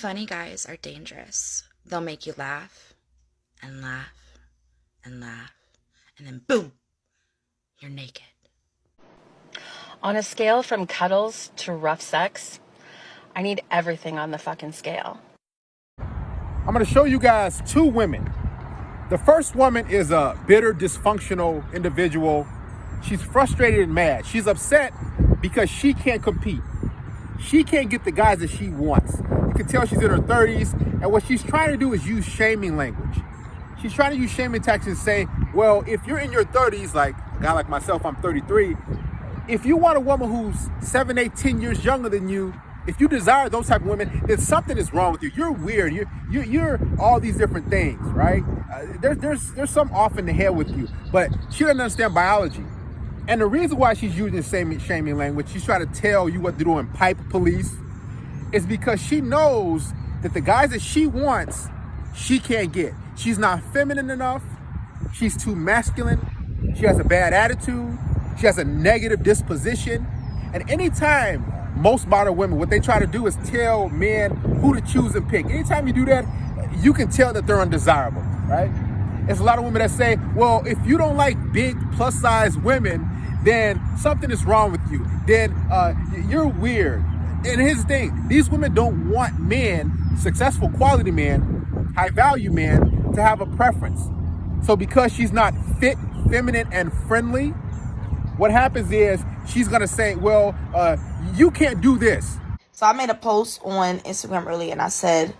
Funny guys are dangerous. They'll make you laugh and laugh and laugh, and then boom, you're naked. On a scale from cuddles to rough sex, I need everything on the fucking scale. I'm going to show you guys two women. The first woman is a bitter, dysfunctional individual. She's frustrated and mad. She's upset because she can't compete. She can't get the guys that she wants. You can tell she's in her 30s, and what she's trying to do is use shaming language. She's trying to use shaming tactics and say, well, if you're in your 30s, like a guy like myself, I'm 33, if you want a woman who's 7, 8, 10 years younger than you, if you desire those type of women, then something is wrong with you. You're weird. You're all these different things, right? There's some off in the head with you, but she doesn't understand biology. And the reason why she's using shaming language, she's trying to tell you what to do in pipe police, is because she knows that the guys that she wants, she can't get. She's not feminine enough. She's too masculine. She has a bad attitude. She has a negative disposition. And anytime most modern women, what they try to do is tell men who to choose and pick. Anytime you do that, you can tell that they're undesirable, right? There's a lot of women that say, well, if you don't like big plus size women, then something is wrong with you. Then you're weird. And here's the thing, these women don't want men, successful quality men, high value men, to have a preference. So because she's not fit, feminine, and friendly, what happens is she's gonna say, well, you can't do this. So I made a post on Instagram earlier and I said,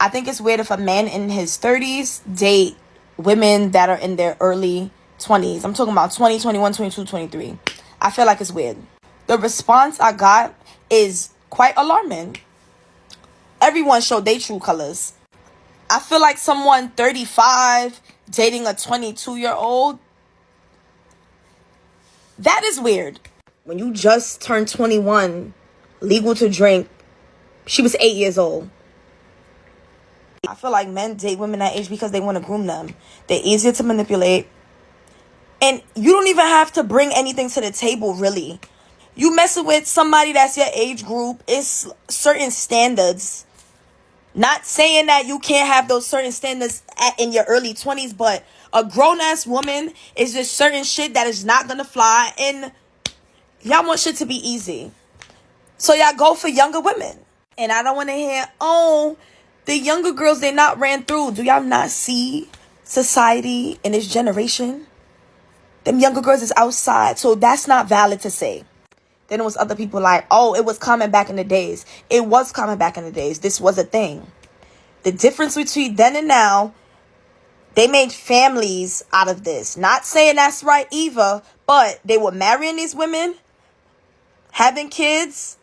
I think it's weird if a man in his 30s date women that are in their early 20s. I'm talking about 20, 21, 22, 23. I feel like it's weird. The response I got is quite alarming. Everyone showed their true colors. I feel like someone 35 dating a 22-year-old, that is weird. When you just turned 21, legal to drink, she was 8 years old. I feel like men date women that age because they want to groom them. They're easier to manipulate. And you don't even have to bring anything to the table, really. You messing with somebody that's your age group, it's certain standards. Not saying that you can't have those certain standards in your early 20s, but a grown-ass woman is just certain shit that is not going to fly. And y'all want shit to be easy. So y'all go for younger women. And I don't want to hear, oh, the younger girls, they not ran through. Do y'all not see society in this generation? Them younger girls is outside. So that's not valid to say. Then it was other people like, oh, it was common back in the days. It was common back in the days. This was a thing. The difference between then and now, they made families out of this. Not saying that's right either, but they were marrying these women, having kids.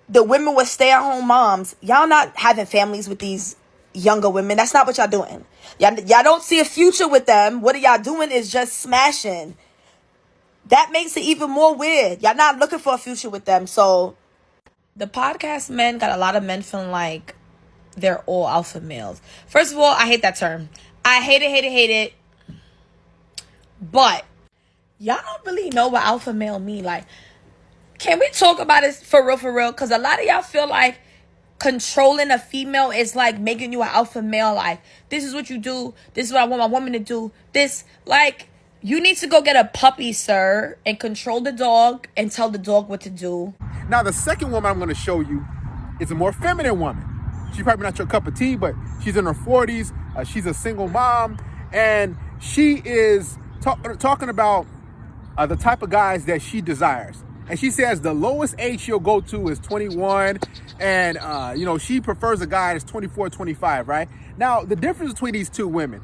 The women were stay-at-home moms. Y'all not having families with these younger women. That's not what y'all doing. Y'all don't see a future with them. What y'all doing is just smashing. That makes it even more weird. Y'all not looking for a future with them. So the podcast men got a lot of men feeling like they're all alpha males. First of all, I hate that term. I hate it. But y'all don't really know what alpha male mean. Like, can we talk about it for real? Because a lot of y'all feel like controlling a female is like making you an alpha male. Like, this is what you do. This is what I want my woman to do. This, like, you need to go get a puppy, sir, and control the dog and tell the dog what to do. Now, the second woman I'm going to show you is a more feminine woman. She's probably not your cup of tea, but she's in her 40s. She's a single mom, and she is talking about the type of guys that she desires. And she says the lowest age she'll go to is 21, and she prefers a guy that's 24, 25, right? Now, the difference between these two women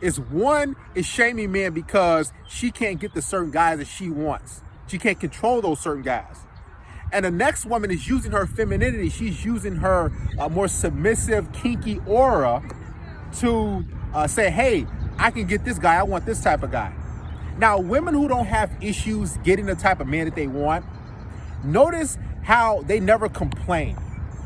is one is shaming men because she can't get the certain guys that she wants. She can't control those certain guys. And the next woman is using her femininity. She's using her more submissive, kinky aura to say, hey, I can get this guy. I want this type of guy. Now, women who don't have issues getting the type of man that they want, notice how they never complain.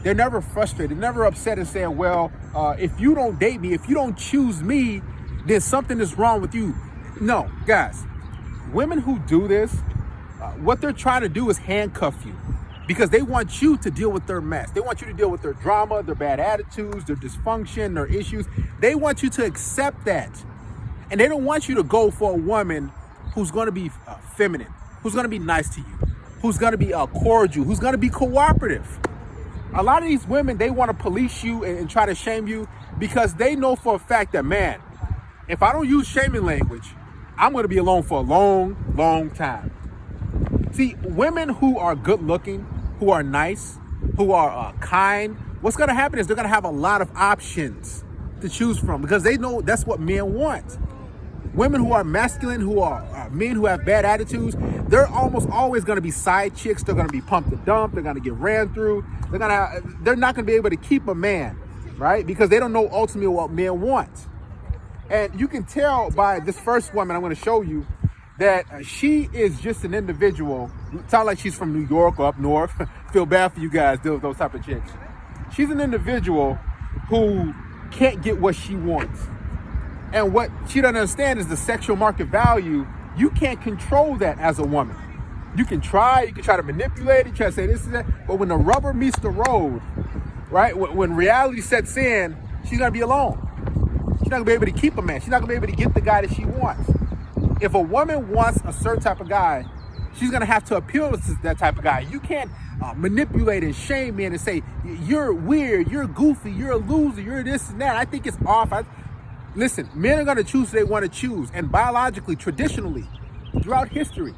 They're never frustrated, they're never upset and saying, well, if you don't date me, if you don't choose me, then something is wrong with you. No, guys, women who do this, what they're trying to do is handcuff you. because they want you to deal with their mess. They want you to deal with their drama, their bad attitudes, their dysfunction, their issues. They want you to accept that. And they don't want you to go for a woman who's going to be feminine, who's going to be nice to you, who's going to be cordial, who's going to be cooperative. A lot of these women, they want to police you and try to shame you because they know for a fact that, man, if I don't use shaming language, I'm going to be alone for a long, long time. See, women who are good looking, who are nice, who are kind, what's going to happen is they're going to have a lot of options to choose from because they know that's what men want. Women who are masculine, who are men who have bad attitudes, they're almost always going to be side chicks. They're going to be pumped and dumped. They're going to get ran through. They're not going to be able to keep a man, right? Because they don't know ultimately what men want. And you can tell by this first woman I'm going to show you that she is just an individual. Sound like she's from New York or up north. Feel bad for you guys, those type of chicks. She's an individual who can't get what she wants. And what she doesn't understand is the sexual market value. You can't control that as a woman. You can try to manipulate it, try to say this and that, but when the rubber meets the road, right, when reality sets in, she's gonna be alone. She's not gonna be able to keep a man. She's not gonna be able to get the guy that she wants. If a woman wants a certain type of guy, she's gonna have to appeal to that type of guy. You can't manipulate and shame men and say, you're weird, you're goofy, you're a loser, you're this and that. I think it's off. Listen, men are going to choose who they want to choose. And biologically, traditionally, throughout history,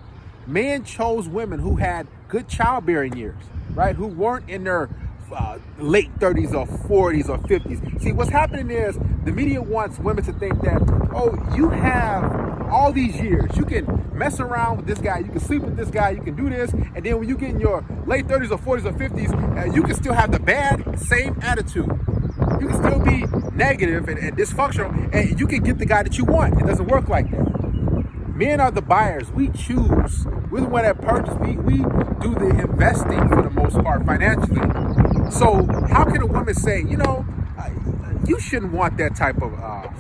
men chose women who had good childbearing years, right? Who weren't in their late 30s or 40s or 50s. See, what's happening is the media wants women to think that, oh, you have all these years. You can mess around with this guy. You can sleep with this guy. You can do this. And then when you get in your late 30s or 40s or 50s, you can still have the bad, same attitude. You can still be negative and dysfunctional, and you can get the guy that you want. It doesn't work like that. Men are the buyers. We choose. We're the one that purchase. We do the investing for the most part financially. So how can a woman say, you shouldn't want that type of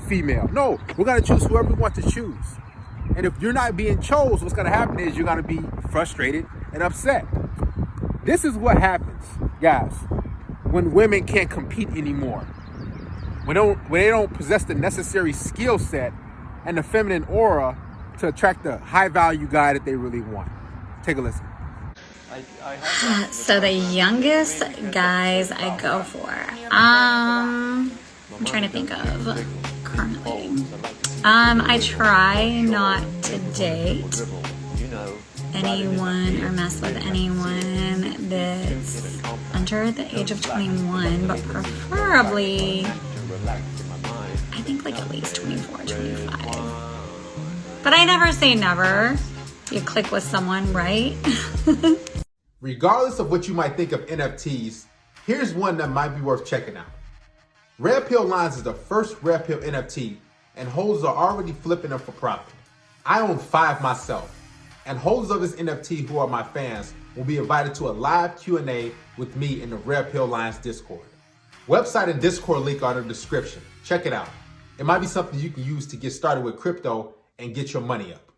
female? No, we're going to choose whoever we want to choose. And if you're not being chosen, what's going to happen is you're going to be frustrated and upset. This is what happens, guys, when women can't compete anymore. When they don't possess the necessary skill set and the feminine aura to attract the high value guy that they really want. Take a listen. So the youngest guys I go for, I'm trying to think of currently. I try not to date anyone or mess with anyone that's under the age of 21, but preferably, I think like at least 24, 25. But I never say never. You click with someone, right? Regardless of what you might think of NFTs, here's one that might be worth checking out. Red Pill Lines is the first Red Pill NFT, and holders are already flipping them for profit. I own 5 myself, and holders of this NFT who are my fans will be invited to a live Q&A with me in the Red Pill Lines Discord. Website and Discord link are in the description. Check it out. It might be something you can use to get started with crypto and get your money up.